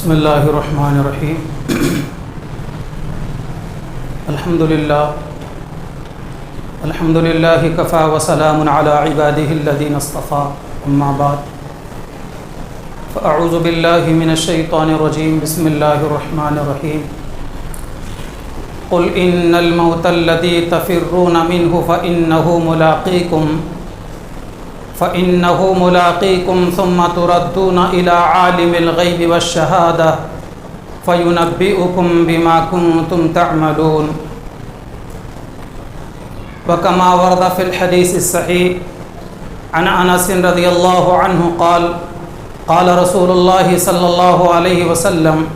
بسم اللہ الرحمن الرحیم الحمد للہ کفا وسلام علی عباده الذین اصطفى اما بعد فاعوذ باللہ من الشیطان الرجیم بسم اللہ الرحمن الرحیم قل ان الموت الذی تفرون منہ فإنه ملاقيكم ثم تردون إلى عالم الغيب والشهادة فينبئكم بما كنتم تعملون وكما ورد في الحديث الصحيح عن أنس رضي الله عنه قال رسول الله صلى الله عليه وسلم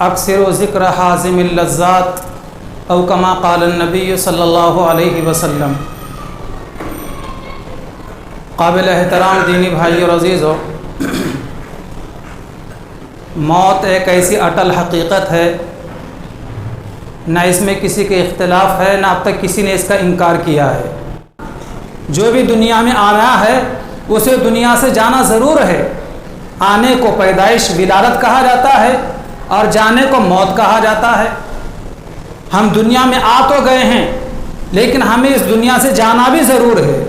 أكثروا ذكر حازم اللذات أو كما قال النبي صلى الله عليه وسلم۔ قابل احترام دینی بھائی اور عزیزو، موت ایک ایسی اٹل حقیقت ہے، نہ اس میں کسی کے اختلاف ہے، نہ اب تک کسی نے اس کا انکار کیا ہے۔ جو بھی دنیا میں آنا ہے اسے دنیا سے جانا ضرور ہے۔ آنے کو پیدائش ولادت کہا جاتا ہے اور جانے کو موت کہا جاتا ہے۔ ہم دنیا میں آ تو گئے ہیں لیکن ہمیں اس دنیا سے جانا بھی ضرور ہے۔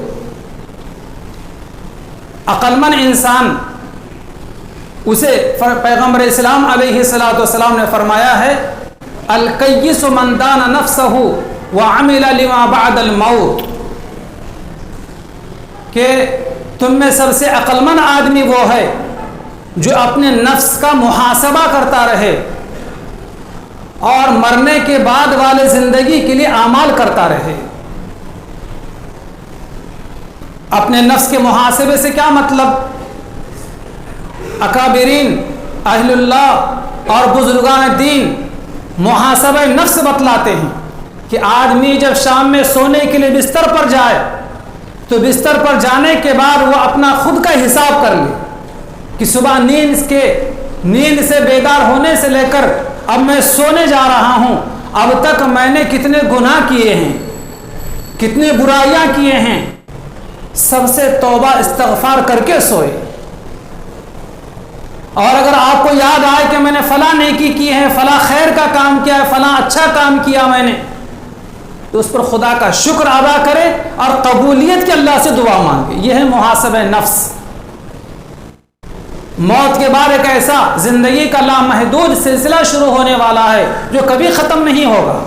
عقلمند انسان اسے پیغمبر اسلام علیہ السلام نے فرمایا ہے الکیس من دان نفسہ وعمل لما بعد الموت، کہ تم میں سب سے عقلمند آدمی وہ ہے جو اپنے نفس کا محاسبہ کرتا رہے اور مرنے کے بعد والے زندگی کے لیے اعمال کرتا رہے۔ اپنے نفس کے محاسبے سے کیا مطلب؟ اکابرین، اہل اللہ اور بزرگان دین محاسبہ نفس بتلاتے ہیں کہ آدمی جب شام میں سونے کے لیے بستر پر جائے تو بستر پر جانے کے بعد وہ اپنا خود کا حساب کر لے کہ صبح نیند سے بیدار ہونے سے لے کر اب میں سونے جا رہا ہوں، اب تک میں نے کتنے گناہ کیے ہیں، کتنے برائیاں کیے ہیں، سب سے توبہ استغفار کر کے سوئے۔ اور اگر آپ کو یاد آئے کہ میں نے فلاں نیکی کی ہے، فلاں خیر کا کام کیا ہے، فلاں اچھا کام کیا میں نے، تو اس پر خدا کا شکر ادا کرے اور قبولیت کے اللہ سے دعا مانگے۔ یہ ہے محاسبہ نفس۔ موت کے بعد ایک ایسا زندگی کا لامحدود سلسلہ شروع ہونے والا ہے جو کبھی ختم نہیں ہوگا۔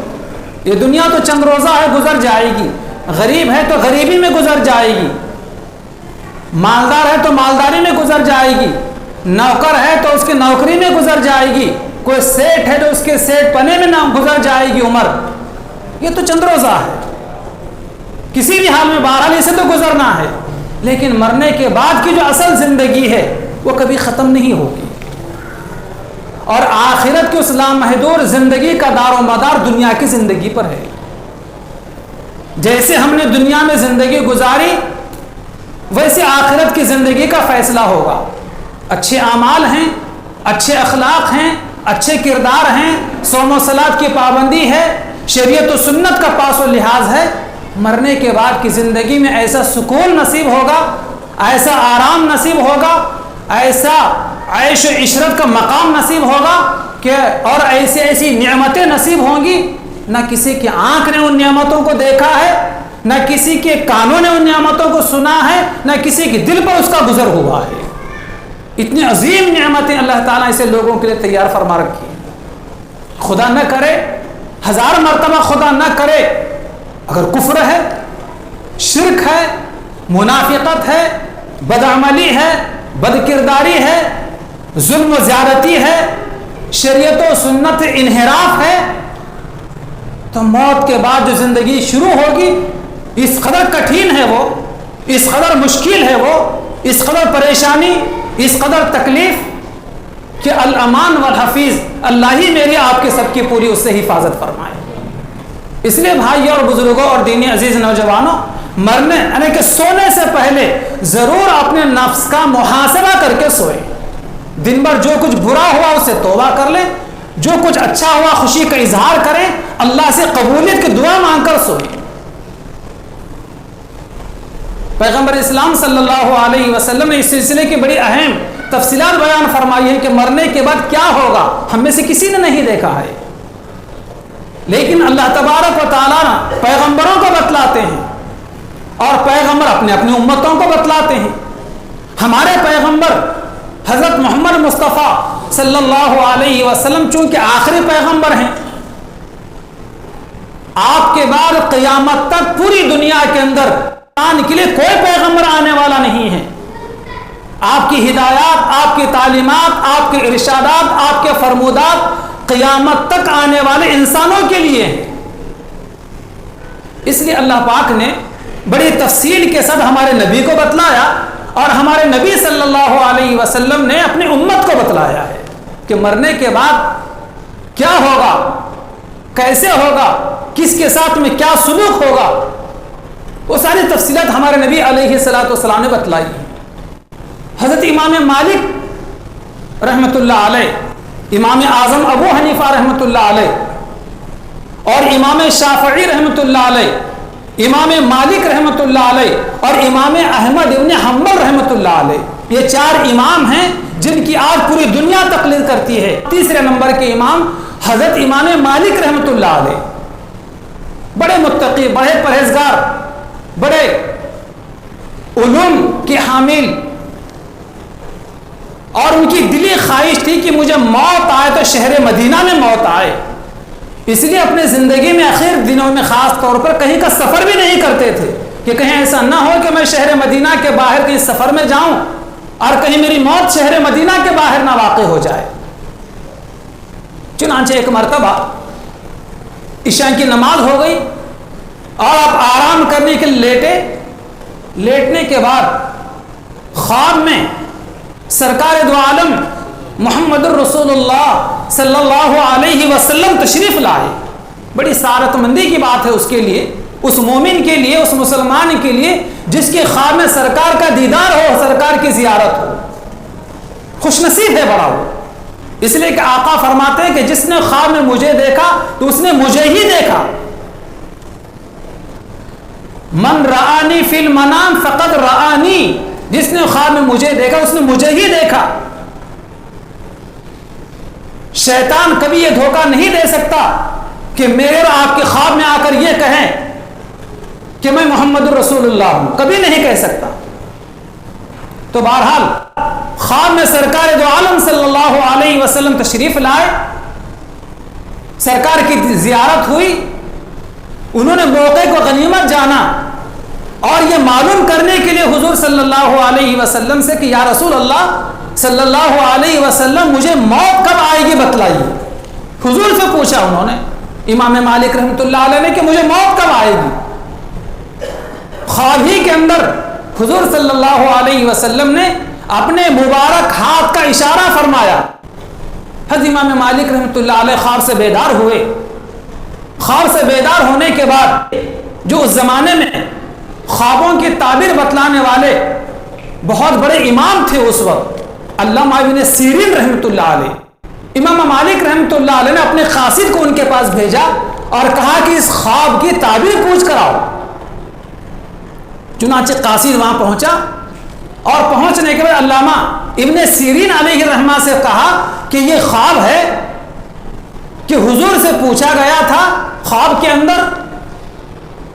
یہ دنیا تو چند روزہ ہے، گزر جائے گی۔ غریب ہے تو غریبی میں گزر جائے گی، مالدار ہے تو مالداری میں گزر جائے گی، نوکر ہے تو اس کی نوکری میں گزر جائے گی، کوئی سیٹ ہے تو اس کے سیٹ پنے میں نہ گزر جائے گی عمر۔ یہ تو چند روزہ ہے، کسی بھی حال میں بہرحال اسے تو گزرنا ہے، لیکن مرنے کے بعد کی جو اصل زندگی ہے وہ کبھی ختم نہیں ہوگی۔ اور آخرت کی اس لامحدود زندگی کا دار و مدار دنیا کی زندگی پر ہے۔ جیسے ہم نے دنیا میں زندگی گزاری ویسے آخرت کی زندگی کا فیصلہ ہوگا۔ اچھے اعمال ہیں، اچھے اخلاق ہیں، اچھے کردار ہیں، صوم و صلاۃ کی پابندی ہے، شریعت و سنت کا پاس و لحاظ ہے، مرنے کے بعد کی زندگی میں ایسا سکون نصیب ہوگا، ایسا آرام نصیب ہوگا، ایسا عیش و عشرت کا مقام نصیب ہوگا کہ اور ایسی نعمتیں نصیب ہوں گی، نہ کسی کی آنکھ نے ان نعمتوں کو دیکھا ہے، نہ کسی کے کانوں نے ان نعمتوں کو سنا ہے، نہ کسی کے دل پر اس کا گزر ہوا ہے۔ اتنی عظیم نعمتیں اللہ تعالیٰ اسے لوگوں کے لیے تیار فرما رکھی ہیں۔ خدا نہ کرے، ہزار مرتبہ خدا نہ کرے، اگر کفر ہے، شرک ہے، منافقت ہے، بدعملی ہے، بدکرداری ہے، ظلم و زیادتی ہے، شریعت و سنت انحراف ہے، تو موت کے بعد جو زندگی شروع ہوگی اس قدر کٹھن ہے وہ، اس قدر مشکل ہے وہ، اس قدر پریشانی، اس قدر تکلیف کہ الامان والحفیظ، اللہ ہی میری آپ کے سب کی پوری اس سے حفاظت فرمائے۔ اس لیے بھائی اور بزرگوں اور دینی عزیز نوجوانوں، مرنے یعنی کہ سونے سے پہلے ضرور اپنے نفس کا محاسبہ کر کے سوئے۔ دن بھر جو کچھ برا ہوا اس سے توبہ کر لیں، جو کچھ اچھا ہوا خوشی کا اظہار کریں، اللہ سے قبولیت کی دعا مانگ کر سوئیں۔ پیغمبر اسلام صلی اللہ علیہ وسلم نے اس سلسلے کی بڑی اہم تفصیلات بیان فرمائی ہیں کہ مرنے کے بعد کیا ہوگا ہم میں سے کسی نے نہیں دیکھا ہے، لیکن اللہ تبارک و تعالیٰ پیغمبروں کو بتلاتے ہیں اور پیغمبر اپنے اپنی امتوں کو بتلاتے ہیں۔ ہمارے پیغمبر حضرت محمد مصطفیٰ صلی اللہ علیہ وسلم چونکہ آخری پیغمبر ہیں، آپ کے بعد قیامت تک پوری دنیا کے اندر کے لیے کوئی پیغمبر آنے والا نہیں ہے۔ آپ کی ہدایات، آپ کی تعلیمات، آپ کے ارشادات، آپ کے فرمودات قیامت تک آنے والے انسانوں کے لیے ہیں۔ اس لیے اللہ پاک نے بڑی تفصیل کے ساتھ ہمارے نبی کو بتلایا اور ہمارے نبی صلی اللہ علیہ وسلم نے اپنی امت کو بتلایا ہے کہ مرنے کے بعد کیا ہوگا، کیسے ہوگا، کس کے ساتھ میں کیا سلوک ہوگا، وہ ساری تفصیلات ہمارے نبی علیہ الصلوۃ والسلام نے بتلائی ہیں۔ حضرت امام مالک رحمۃ اللہ علیہ، امام اعظم ابو حنیفہ رحمۃ اللہ علیہ اور امام شافعی رحمۃ اللہ علیہ، امام مالک رحمۃ اللہ علیہ اور امام احمد ابن حنبل رحمۃ اللہ علیہ، یہ چار امام ہیں جن کی آج پوری دنیا تقلید کرتی ہے۔ تیسرے نمبر کے امام حضرت امام مالک رحمۃ اللہ علیہ، بڑے متقی، بڑے پرہیزگار، بڑے علوم کے حامل، اور ان کی دلی خواہش تھی کہ مجھے موت آئے تو شہر مدینہ میں موت آئے، اس لیے اپنے زندگی میں آخر دنوں میں خاص طور پر کہیں کا سفر بھی نہیں کرتے تھے کہ کہیں ایسا نہ ہو کہ میں شہر مدینہ کے باہر کہیں سفر میں جاؤں اور کہیں میری موت شہر مدینہ کے باہر نہ واقع ہو جائے۔ چنانچہ ایک مرتبہ عشاء کی نماز ہو گئی اور آپ آرام کرنے کے لیے لیٹنے کے بعد خواب میں سرکار دو عالم محمد الرسول اللہ صلی اللہ علیہ وسلم تشریف لائے۔ بڑی سعادت مندی کی بات ہے اس کے لیے، اس مومن کے لیے، اس مسلمان کے لیے جس کے خواب میں سرکار کا دیدار ہو، سرکار کی زیارت ہو، خوش نصیب ہے بڑا وہ۔ اس لیے کہ آقا فرماتے ہیں کہ جس نے خواب میں مجھے دیکھا تو اس نے مجھے ہی دیکھا۔ من رآنی فی المنام فقد رآنی، جس نے خواب میں مجھے دیکھا اس نے مجھے ہی دیکھا۔ شیطان کبھی یہ دھوکہ نہیں دے سکتا کہ میرے اور آپ کے خواب میں آ کر یہ کہیں کہ میں محمد الرسول اللہ ہوں، کبھی نہیں کہہ سکتا۔ تو بہرحال خواب میں سرکار دو عالم صلی اللہ علیہ وسلم تشریف لائے، سرکار کی زیارت ہوئی، انہوں نے موقع کو غنیمت جانا اور یہ معلوم کرنے کے لیے حضور صلی اللہ علیہ وسلم سے کہ یا رسول اللہ صلی اللہ علیہ وسلم مجھے موت کب آئے گی بتلائیے۔ حضور سے پوچھا انہوں نے، امام مالک رحمۃ اللہ علیہ نے، کہ مجھے موت کب آئے گی۔ خواب ہی کے اندر حضور صلی اللہ علیہ وسلم نے اپنے مبارک ہاتھ کا اشارہ فرمایا۔ حضرت امام مالک رحمۃ اللہ علیہ خواب سے بیدار ہوئے۔ خواب سے بیدار ہونے کے بعد جو اس زمانے میں خوابوں کی تعبیر بتلانے والے بہت بڑے امام تھے اس وقت، علامہ ابن سیرین رحمۃ اللہ علیہ، امام مالک رحمۃ اللہ علیہ نے اپنے قاصد کو ان کے پاس بھیجا اور کہا کہ اس خواب کی تعبیر پوچھ کر آؤ۔ چنانچہ قاصد وہاں پہنچا اور پہنچنے کے بعد علامہ ابن سیرین علیہ الرحمہ سے کہا کہ یہ خواب ہے کہ حضور سے پوچھا گیا تھا خواب کے اندر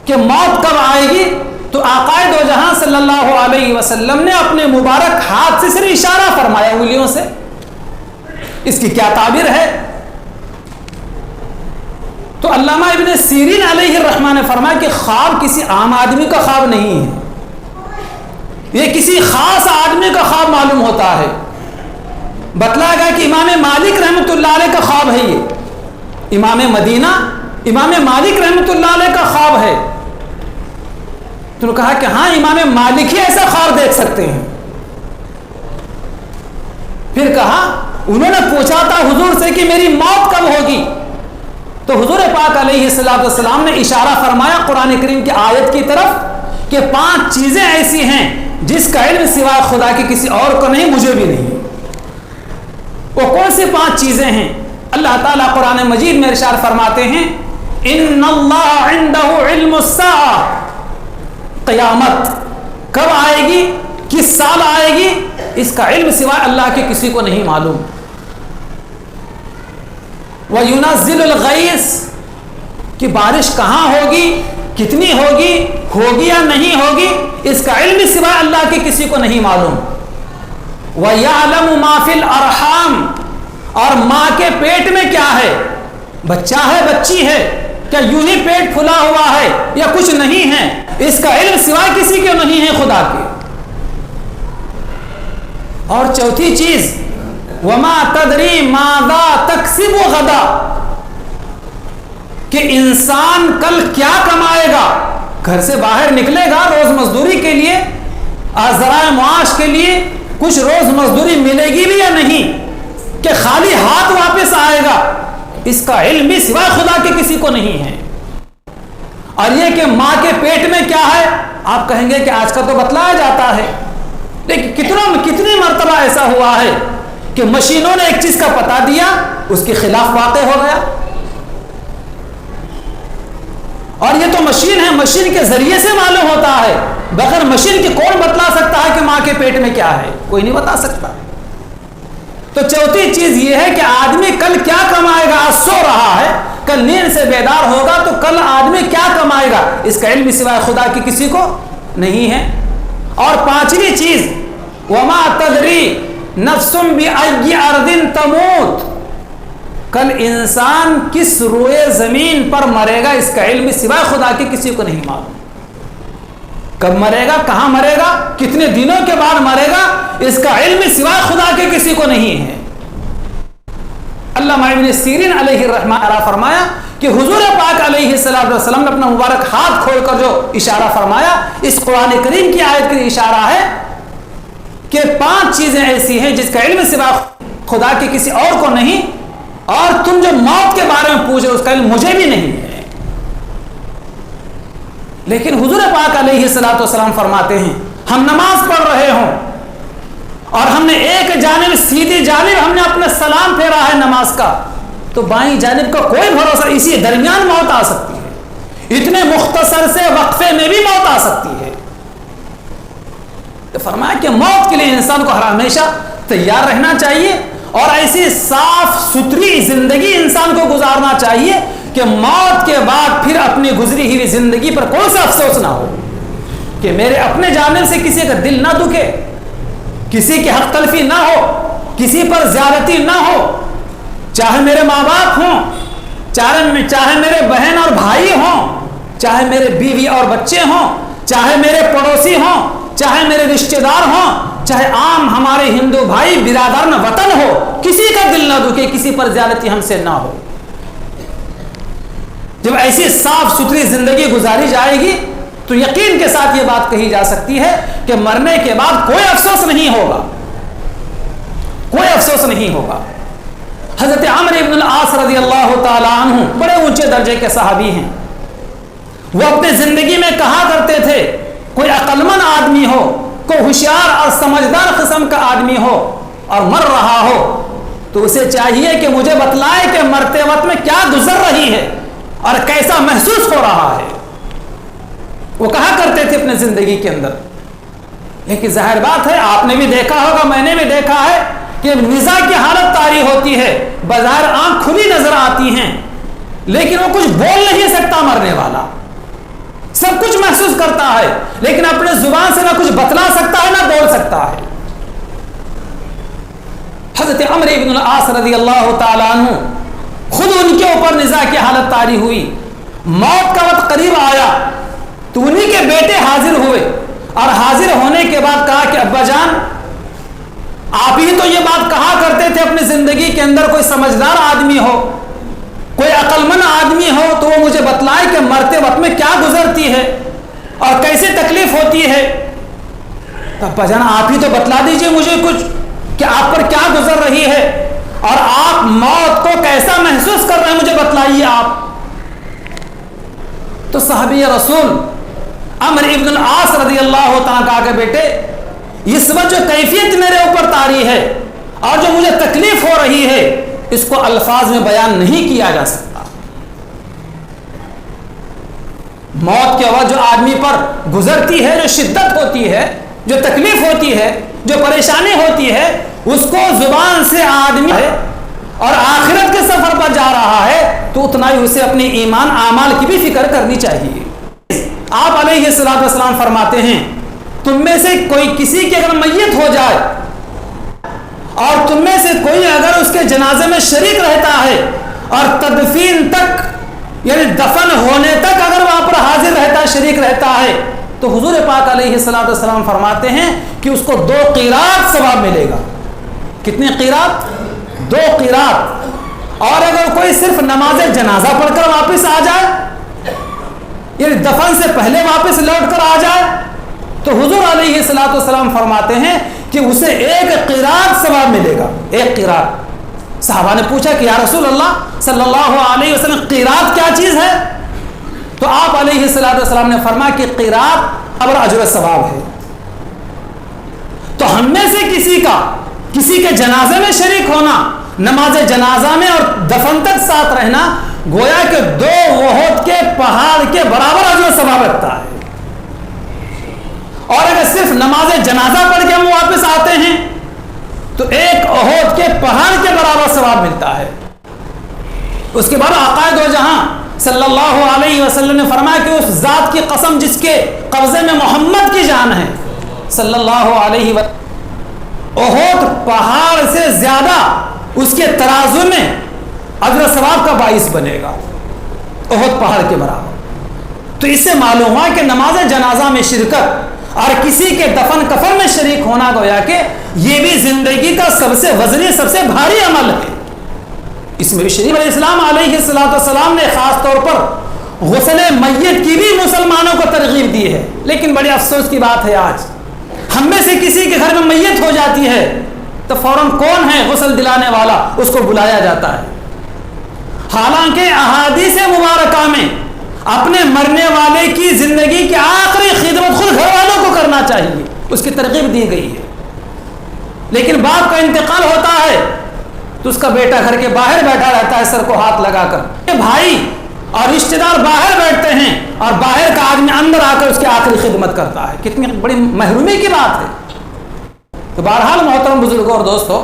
کہ موت کب آئے گی، تو آقا دو جہاں صلی اللہ علیہ وسلم نے اپنے مبارک ہاتھ سے صرف اشارہ فرمایا انگلیوں سے، اس کی کیا تعبیر ہے؟ تو علامہ ابن سیرین علیہ الرحمہ نے فرمایا کہ خواب کسی عام آدمی کا خواب نہیں ہے، یہ کسی خاص آدمی کا خواب معلوم ہوتا ہے۔ بتلایا گیا کہ امام مالک رحمۃ اللہ علیہ کا خواب ہے، یہ امام مدینہ امام مالک رحمۃ اللہ علیہ کا خواب ہے۔ تو نے کہا کہ ہاں امام مالک ہی ایسا خواب دیکھ سکتے ہیں۔ پھر کہا، انہوں نے پوچھا تھا حضور سے کہ میری موت کب ہوگی، تو حضور پاک علیہ الصلوۃ والسلام نے اشارہ فرمایا قرآن کریم کی آیت کی طرف کہ 5 چیزیں ایسی ہیں جس کا علم سوائے خدا کے کسی اور کو نہیں، مجھے بھی نہیں۔ وہ کون سی 5 چیزیں ہیں؟ اللہ تعالیٰ قرآن مجید میں ارشاد فرماتے ہیں، ان اللہ عنده علم الساعہ، قیامت کب آئے گی، کس سال آئے گی، اس کا علم سوائے اللہ کے کسی کو نہیں معلوم. وَيُنَزِّلُ الْغَيْثَ کہ بارش کہاں ہوگی، کتنی ہوگی، ہوگی یا نہیں ہوگی، اس کا علم سوائے اللہ کے کسی کو نہیں معلوم. وَيَعْلَمُ مَا فِي الْأَرْحَامِ اور ماں کے پیٹ میں کیا ہے، بچہ ہے بچی ہے، کیا یوں ہی پیٹ پھلا ہوا ہے یا کچھ نہیں ہے، اس کا علم سوائے کسی کے نہیں ہے خدا کے. اور چوتھی چیز وَمَا تَدْرِي مَاذَا تَكْسِبُ غَدًا کہ انسان کل کیا کمائے گا. گھر سے باہر نکلے گا روز مزدوری کے لیے، ذرائع معاش کے لیے، کچھ روز مزدوری ملے گی بھی یا نہیں، کہ خالی ہاتھ واپس آئے گا، اس کا علم بھی سوائے خدا کے کسی کو نہیں ہے. اور یہ کہ ماں کے پیٹ میں کیا ہے، آپ کہیں گے کہ آج کل تو بتلایا جاتا ہے، لیکن کتنی مرتبہ ایسا ہوا ہے کہ مشینوں نے ایک چیز کا پتہ دیا، اس کے خلاف واقع ہو گیا. اور یہ تو مشین ہے، مشین کے ذریعے سے معلوم ہوتا ہے، بغیر مشین کے کون بتلا سکتا ہے کہ ماں کے پیٹ میں کیا ہے، کوئی نہیں بتا سکتا. تو چوتھی چیز یہ ہے کہ آدمی کل کیا کمائے گا. آج سو رہا ہے، کل نیند سے بیدار ہوگا تو کل آدمی کیا کمائے گا، اس کا علم سوائے خدا کی کسی کو نہیں ہے. اور پانچویں چیز وما تدری نفس بأی ارض تموت کل انسان کس روئے زمین پر مرے گا، اس کا علم سوائے خدا کے کسی کو نہیں معلوم. کب مرے گا، کہاں مرے گا، کتنے دنوں کے بعد مرے گا، اس کا علم سوائے خدا کے کسی کو نہیں ہے. علامہ ابن سیرین علیہ الرحمہ فرمایا کہ حضور پاک علیہ السلام نے اپنا مبارک ہاتھ کھول کر جو اشارہ فرمایا، اس قرآن کریم کی آیت کا اشارہ ہے کہ 5 چیزیں ایسی ہیں جس کا علم سوائے خدا کے کسی اور کو نہیں، اور تم جو موت کے بارے میں پوچھے اس کا علم مجھے بھی نہیں ہے. لیکن حضور پاک علیہ السلام فرماتے ہیں ہم نماز پڑھ رہے ہوں اور ہم نے ایک جانب سیدھی جانب ہم نے اپنا سلام پھیرا ہے نماز کا، تو بائیں جانب کا کوئی بھروسہ، اسی درمیان موت آ سکتی ہے، اتنے مختصر سے وقفے میں بھی موت آ سکتی ہے. تو فرمایا کہ موت کے لیے انسان کو ہر ہمیشہ تیار رہنا چاہیے، اور ایسی صاف ستھری زندگی انسان کو گزارنا چاہیے کہ موت کے بعد پھر اپنی گزری ہوئی زندگی پر کوئی سا افسوس نہ ہو، کہ میرے اپنے جانب سے کسی کا دل نہ دکھے، کسی کی حق تلفی نہ ہو، کسی پر زیادتی نہ ہو، چاہے میرے ماں باپ ہوں، چاہے میرے بہن اور بھائی ہوں، چاہے میرے بیوی اور بچے ہوں، چاہے میرے پڑوسی ہوں، چاہے میرے رشتہ دار ہوں، چاہے عام ہمارے ہندو بھائی برادران وطن ہو، کسی کا دل نہ دکھے، کسی پر زیادتی ہم سے نہ ہو. جب ایسی صاف ستھری زندگی گزاری جائے گی تو یقین کے ساتھ یہ بات کہی جا سکتی ہے کہ مرنے کے بعد کوئی افسوس نہیں ہوگا، کوئی افسوس نہیں ہوگا. حضرت عمرو بن العاص رضی اللہ تعالی عنہ بڑے اونچے درجے کے صحابی ہیں. وہ اپنی زندگی میں کہا کرتے تھے کوئی عقل مند آدمی ہو، کوئی ہوشیار اور سمجھدار قسم کا آدمی ہو اور مر رہا ہو تو اسے چاہیے کہ مجھے بتلائے کہ مرتے وقت میں کیا گزر رہی ہے اور کیسا محسوس ہو رہا ہے. وہ کہا کرتے تھے اپنے زندگی کے اندر. لیکن ظاہر بات ہے، آپ نے بھی دیکھا ہوگا، میں نے بھی دیکھا ہے کہ نزاع کی حالت طاری ہوتی ہے، بظاہر آنکھ کھلی نظر آتی ہیں، لیکن وہ کچھ بول نہیں سکتا مرنے والا، سب کچھ محسوس کرتا ہے لیکن اپنے زبان سے نہ کچھ بتلا سکتا ہے نہ بول سکتا ہے. حضرت عمرو بن العاص رضی اللہ تعالی عنہ خود ان کے اوپر نزاع کی حالت طاری ہوئی، موت کا وقت قریب آیا تو انہی کے بیٹے حاضر ہوئے، اور حاضر ہونے کے بعد کہا کہ ابا جان آپ ہی تو یہ بات کہا کرتے تھے اپنی زندگی کے اندر کوئی سمجھدار آدمی ہو، کوئی عقل مند آدمی ہو تو وہ مجھے بتلائے کہ مرتے وقت میں کیا گزرتی ہے اور کیسے تکلیف ہوتی ہے. تو ابا جان آپ ہی تو بتلا دیجئے مجھے کچھ کہ آپ پر کیا گزر رہی ہے اور آپ موت کو کیسا محسوس کر رہے ہیں، مجھے بتلائیے آپ. تو صحابی رسول عمرو ابن العاص رضی اللہ تعالیٰ کہا کہ بیٹے اس وقت جو کیفیت میرے اوپر طاری ہے اور جو مجھے تکلیف ہو رہی ہے اس کو الفاظ میں بیان نہیں کیا جا سکتا. موت کے وقت جو آدمی پر گزرتی ہے، جو شدت ہوتی ہے، جو تکلیف ہوتی ہے، جو پریشانی ہوتی ہے اس کو زبان سے آدمی ہے اور آخرت کے سفر پر جا رہا ہے تو اتنا ہی اسے اپنے ایمان اعمال کی بھی فکر کرنی چاہیے۔ آپ علیہ الصلوۃ والسلام فرماتے ہیں تم میں سے کوئی کسی کی اگر میت ہو جائے اور تم میں سے کوئی اگر اس کے جنازے میں شریک رہتا ہے اور تدفین تک یعنی دفن ہونے تک اگر وہاں پر حاضر رہتا ہے، شریک رہتا ہے، تو حضور پاک علیہ الصلوۃ والسلام فرماتے ہیں کہ اس کو 2 قیراط ثواب ملے گا۔ کتنے قیراط؟ 2 قیراط۔ اور اگر کوئی صرف نماز جنازہ پڑھ کر واپس آ جائے یعنی دفن سے پہلے واپس لوٹ کر آ جائے تو حضور علیہ الصلوۃ والسلام فرماتے ہیں کہ اسے 1 قیراط ثواب ملے گا، 1 قیراط۔ صحابہ نے پوچھا کہ یا رسول اللہ صلی اللہ علیہ وسلم قیراط کیا چیز ہے؟ تو آپ علیہ الصلوۃ والسلام نے فرمایا کہ قیراط اور اجر ثواب ہے۔ تو ہم میں سے کسی کے جنازے میں شریک ہونا، نماز جنازہ میں اور دفن تک ساتھ رہنا گویا کہ 2 احد کے پہاڑ کے برابر اجر ثواب رکھتا ہے۔ اور اگر صرف نماز جنازہ پڑھ کے ہم واپس آتے ہیں تو 1 احد کے پہاڑ کے برابر ثواب ملتا ہے۔ اس کے بعد آقا دو جہاں صلی اللہ علیہ وسلم نے فرمایا کہ اس ذات کی قسم جس کے قبضے میں محمد کی جان ہے صلی اللہ علیہ وسلم، احد پہاڑ سے زیادہ اس کے ترازو میں اجر ثواب کا باعث بنے گا، احد پہاڑ کے برابر۔ تو اس سے معلوم ہوا کہ نماز جنازہ میں شرکت اور کسی کے دفن کفن میں شریک ہونا گویا کہ یہ بھی زندگی کا سب سے وزنی، سب سے بھاری عمل ہے۔ اس میں شریف علیہ السلام علیہ الصلوۃ والسلام نے خاص طور پر غسل میت کی بھی مسلمانوں کو ترغیب دی ہے، لیکن بڑے افسوس کی بات ہے آج ہم میں سے کسی کے گھر میں میت ہو جاتی ہے تو فوراً کون ہے غسل دلانے والا، اس کو بلایا جاتا ہے، حالانکہ احادیث مبارکہ میں اپنے مرنے والے کی زندگی کی آخری خدمت خود گھر والوں کو کرنا چاہیے، اس کی ترغیب دی گئی ہے۔ لیکن باپ کا انتقال ہوتا ہے تو اس کا بیٹا گھر کے باہر بیٹھا رہتا ہے سر کو ہاتھ لگا کر، بھائی اور رشتہ دار باہر بیٹھتے ہیں اور باہر کا آدمی اندر آ کر اس کی آخری خدمت کرتا ہے، کتنی بڑی محرومی کی بات ہے۔ تو بہرحال محترم بزرگوں اور دوستو،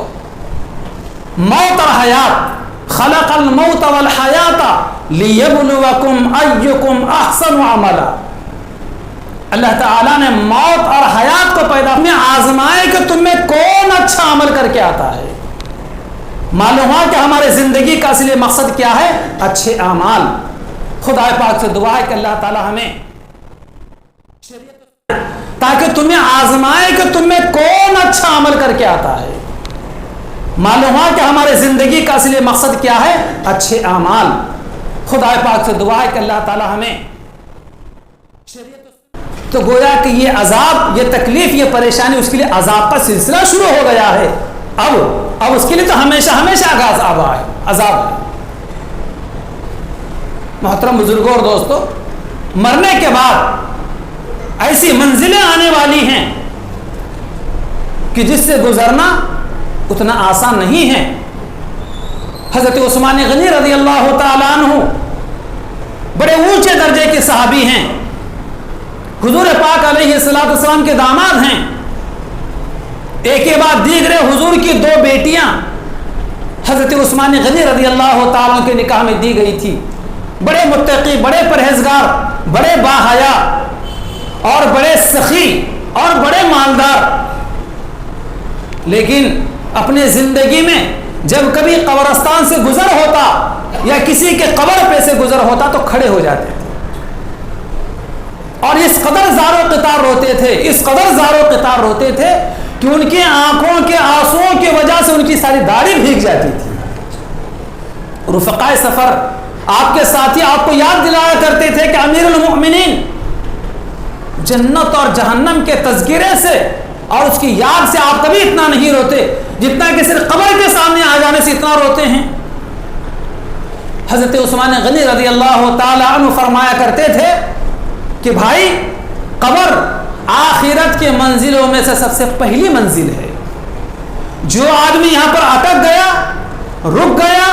موت اور حیات، خلق الموت والحیات لیبلوکم ایکم احسن عملا، اللہ تعالیٰ نے موت اور حیات کو پیدا میں آزمائے کہ تم میں کون اچھا عمل کر کے آتا ہے۔ معلوم ہوا کہ ہمارے زندگی کا اصلی مقصد کیا ہے؟ اچھے اعمال۔ خدا پاک سے دعا ہے کہ اللہ تعالیٰ ہمیں تاکہ تمہیں آزمائے کہ تم میں کون اچھا عمل کر کے آتا ہے۔ معلوم ہوا کہ ہمارے زندگی کا اصلی مقصد کیا ہے؟ اچھے اعمال۔ خدا پاک سے دعا ہے کہ اللہ تعالیٰ ہمیں تو گویا کہ یہ عذاب، یہ تکلیف، یہ پریشانی، اس کے لیے عذاب کا سلسلہ شروع ہو گیا ہے۔ اب اس کے لیے تو ہمیشہ عذاب ہے۔ محترم بزرگوں اور دوستو، مرنے کے بعد ایسی منزلیں آنے والی ہیں کہ جس سے گزرنا اتنا آسان نہیں ہے۔ حضرت عثمان غنی رضی اللہ تعالیٰ عنہ بڑے اونچے درجے کے صحابی ہیں، حضور پاک علیہ الصلوۃ والسلام کے داماد ہیں۔ ایک کے بعد دیگرے حضور کی 2 بیٹیاں حضرت عثمان غنی رضی اللہ تعالیٰ کے نکاح میں دی گئی تھی۔ بڑے متقی، بڑے پرہیزگار، بڑے باحیا اور بڑے سخی اور بڑے مالدار، لیکن اپنے زندگی میں جب کبھی قبرستان سے گزر ہوتا یا کسی کے قبر پہ سے گزر ہوتا تو کھڑے ہو جاتے تھے اور اس قدر زار و قطار روتے تھے کہ ان کی آنکھوں کے آنسوؤں کی وجہ سے ان کی ساری داڑھی بھیگ جاتی تھی۔ رفقائے سفر، آپ کے ساتھی آپ کو یاد دلایا کرتے تھے کہ امیر المؤمنین جنت اور جہنم کے تذکرے سے اور اس کی یاد سے آپ کبھی اتنا نہیں روتے جتنا کہ صرف قبر کے سامنے آ جانے سے اتنا روتے ہیں۔ حضرت عثمان غنی رضی اللہ تعالی عنہ فرمایا کرتے تھے کہ بھائی، قبر آخرت کے منزلوں میں سے سب سے پہلی منزل ہے۔ جو آدمی یہاں پر اٹک گیا، رک گیا،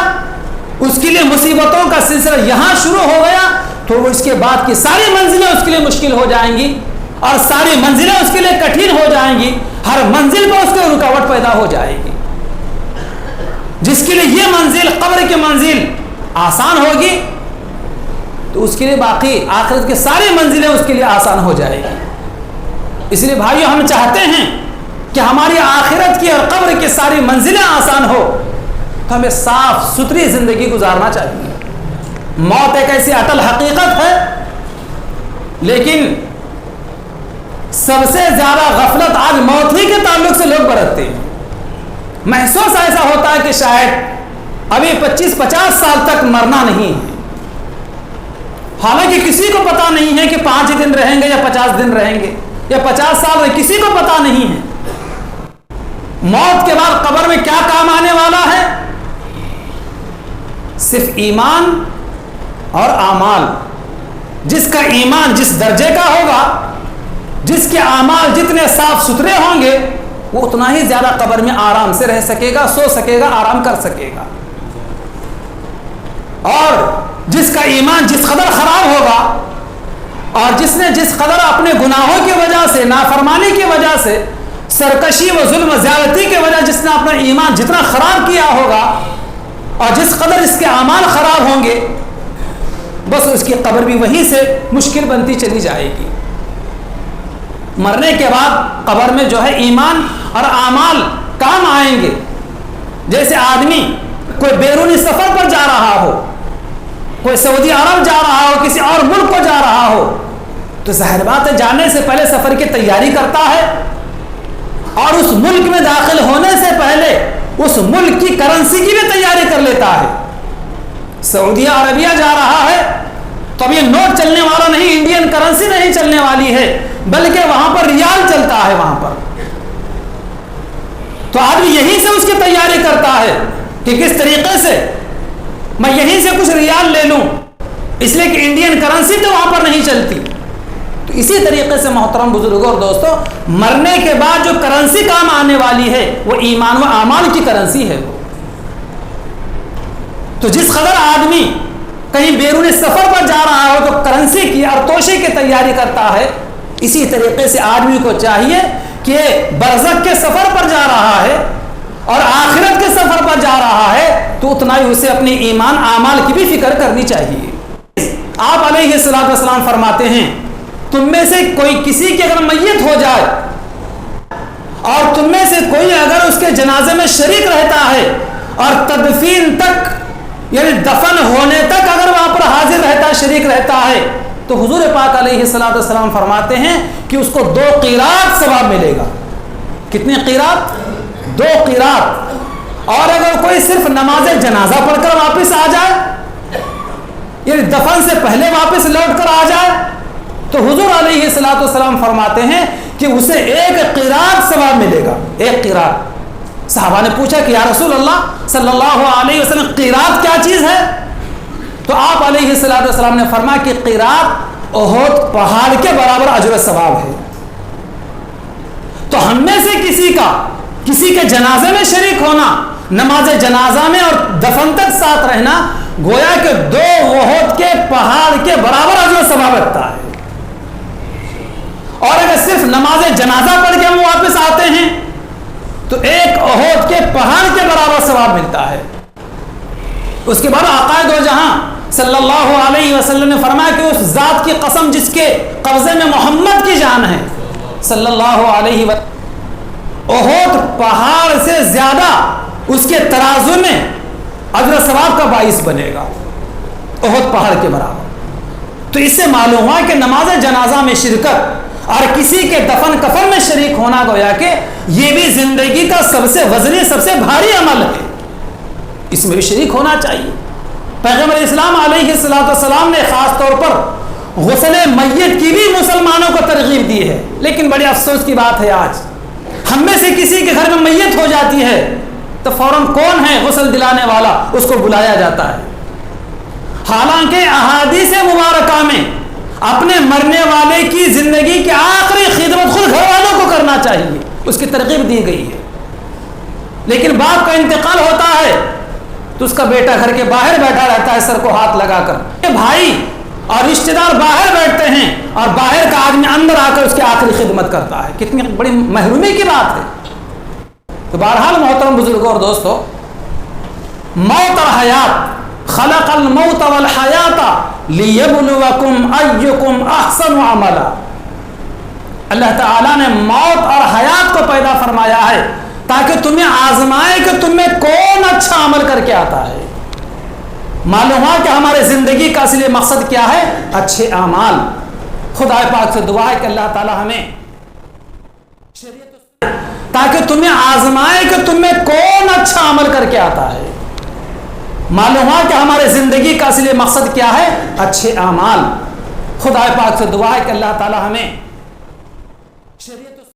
اس کے لیے مصیبتوں کا سلسلہ یہاں شروع ہو گیا تو وہ اس کے بعد کی ساری منزلیں اس کے لیے مشکل ہو جائیں گی اور ساری منزلیں اس کے لیے کٹھن ہو جائیں گی۔ ہر منزل پر اس کے رکاوٹ پیدا ہو جائے گی. جس کے لیے یہ منزل قبر کی منزل آسان ہوگی تو اس کے لیے باقی آخرت کی ساری منزلیں اس کے لیے آسان ہو جائے گی. اس لیے بھائیو ہم چاہتے ہیں کہ ہماری آخرت کی اور قبر کی ساری منزلیں آسان ہو تو ہمیں صاف ستھری زندگی گزارنا چاہیے. موت ایک ایسی اٹل حقیقت ہے لیکن سب سے زیادہ غفلت آج موت ہی کے تعلق سے لوگ برتتے ہیں. محسوس ایسا ہوتا ہے کہ شاید ابھی 25-50 سال تک مرنا نہیں ہے، حالانکہ کسی کو پتا نہیں ہے کہ 5 دن رہیں گے یا 50 دن رہیں گے یا 50 سال رہیں، کسی کو پتا نہیں ہے. موت کے بعد قبر میں کیا کام آنے والا ہے؟ صرف ایمان اور اعمال. جس کا ایمان جس درجے کا ہوگا، جس کے اعمال جتنے صاف ستھرے ہوں گے، وہ اتنا ہی زیادہ قبر میں آرام سے رہ سکے گا، سو سکے گا، آرام کر سکے گا. اور جس کا ایمان جس قدر خراب ہوگا اور جس نے جس قدر اپنے گناہوں کی وجہ سے، نافرمانی کی وجہ سے، سرکشی و ظلم و زیادتی کی وجہ جس نے اپنا ایمان جتنا خراب کیا ہوگا اور جس قدر اس کے اعمال خراب ہوں گے، بس اس کی قبر بھی وہیں سے مشکل بنتی چلی جائے گی. مرنے کے بعد قبر میں جو ہے ایمان اور اعمال کام آئیں گے. جیسے آدمی کوئی بیرونی سفر پر جا رہا ہو، کوئی سعودی عرب جا رہا ہو، کسی اور ملک کو جا رہا ہو، تو ظاہر بات ہے جانے سے پہلے سفر کی تیاری کرتا ہے اور اس ملک میں داخل ہونے سے پہلے اس ملک کی کرنسی کی بھی تیاری کر لیتا ہے. سعودی عربیہ جا رہا ہے تو اب یہ نوٹ چلنے والا نہیں، انڈین کرنسی نہیں چلنے والی ہے، بلکہ وہاں پر ریال چلتا ہے. وہاں پر تو آدمی یہیں سے اس کی تیاری کرتا ہے کہ کس طریقے سے میں یہیں سے کچھ ریال لے لوں، اس لیے کہ انڈین کرنسی تو وہاں پر نہیں چلتی. تو اسی طریقے سے محترم بزرگوں اور دوستوں، مرنے کے بعد جو کرنسی کام آنے والی ہے وہ ایمان و اعمال کی کرنسی ہے. تو جس قدر آدمی کہیں بیرون سفر پر جا رہا ہو تو کرنسی کی اور توشے کی تیاری کرتا ہے، اسی طریقے سے آدمی کو چاہیے کہ برزخ کے سفر پر جا رہا ہے اور آخرت کے سفر پر جا رہا ہے تو اتنا ہی اسے اپنی ایمان اعمال کی بھی فکر کرنی چاہیے. آپ علیہ الصلوۃ والسلام فرماتے ہیں تم میں سے کوئی کسی کی اگر میت ہو جائے اور تم میں سے کوئی اگر اس کے جنازے میں شریک رہتا ہے اور تدفین تک یعنی دفن ہونے تک اگر وہاں پر حاضر رہتا ہے، شریک رہتا ہے، تو حضور پاک علیہ الصلوۃ والسلام فرماتے ہیں کہ اس کو 2 قیراط ثواب ملے گا. کتنے قیراط؟ 2 قیراط. اور اگر کوئی صرف نماز جنازہ پڑھ کر واپس آ جائے یعنی دفن سے پہلے واپس لوٹ کر آ جائے تو حضور علیہ الصلوۃ والسلام فرماتے ہیں کہ اسے 1 قیراط ثواب ملے گا. 1 قیراط. صحابہ نے پوچھا کہ یا رسول اللہ صلی اللہ علیہ وسلم قیراط کیا چیز ہے؟ تو آپ علیہ الصلوۃ والسلام نے فرمایا کہ قیراط احد پہاڑ کے برابر اجر و ثواب ہے. تو ہم میں سے کسی کے جنازے میں شریک ہونا، نماز جنازہ میں اور دفن تک ساتھ رہنا گویا کہ 2 احد کے پہاڑ کے برابر اجر و ثواب رکھتا ہے. اور اگر صرف نماز جنازہ پڑھ کے ہم واپس آتے ہیں تو 1 احد کے پہاڑ کے برابر ثواب ملتا ہے. اس کے بعد آقا دو جہاں صلی اللہ علیہ وسلم نے فرمایا کہ اس ذات کی قسم جس کے قبضے میں محمد کی جان ہے صلی اللہ علیہ وسلم، احد پہاڑ سے زیادہ اس کے ترازو میں اجر و ثواب کا باعث بنے گا، احد پہاڑ کے برابر. تو اس سے معلوم ہوا کہ نماز جنازہ میں شرکت اور کسی کے دفن کفن میں شریک ہونا گویا کہ یہ بھی زندگی کا سب سے وزنی، سب سے بھاری عمل ہے، اس میں بھی شریک ہونا چاہیے. پیغمبر اسلام علیہ الصلوۃ والسلام نے خاص طور پر غسل میت کی بھی مسلمانوں کو ترغیب دی ہے. لیکن بڑے افسوس کی بات ہے آج ہم میں سے کسی کے گھر میں میت ہو جاتی ہے تو فوراً کون ہے غسل دلانے والا، اس کو بلایا جاتا ہے. حالانکہ احادیث مبارکہ میں اپنے مرنے والے کی زندگی کی آخری خدمت خود گھر والوں کو کرنا چاہیے، اس کی ترغیب دی گئی ہے. لیکن باپ کا انتقال ہوتا ہے تو اس کا بیٹا گھر کے باہر بیٹھا رہتا ہے سر کو ہاتھ لگا کر، بھائی اور رشتہ دار باہر بیٹھتے ہیں اور باہر کا آدمی اندر آ کر اس کی آخری خدمت کرتا ہے. کتنی بڑی محرومی کی بات ہے. تو بہرحال محترم بزرگوں اور دوستو، موت اور حیات، خلق الموت والحیات لیبلوکم ایکم احسن عملا. اللہ تعالیٰ نے موت اور حیات کو پیدا فرمایا ہے تاکہ تمہیں آزمائے کہ تم میں کون اچھا عمل کر کے آتا ہے. معلوم ہوا کہ ہمارے زندگی کا اصلی مقصد کیا ہے؟ اچھے اعمال. خدا پاک سے دعا ہے کہ اللہ تعالیٰ ہمیں تاکہ تمہیں آزمائے کہ تم میں کون اچھا عمل کر کے آتا ہے. معلوم ہوا کہ ہمارے زندگی کا اصلی مقصد کیا ہے؟ اچھے اعمال. خدا پاک سے دعا ہے کہ اللہ تعالیٰ ہمیں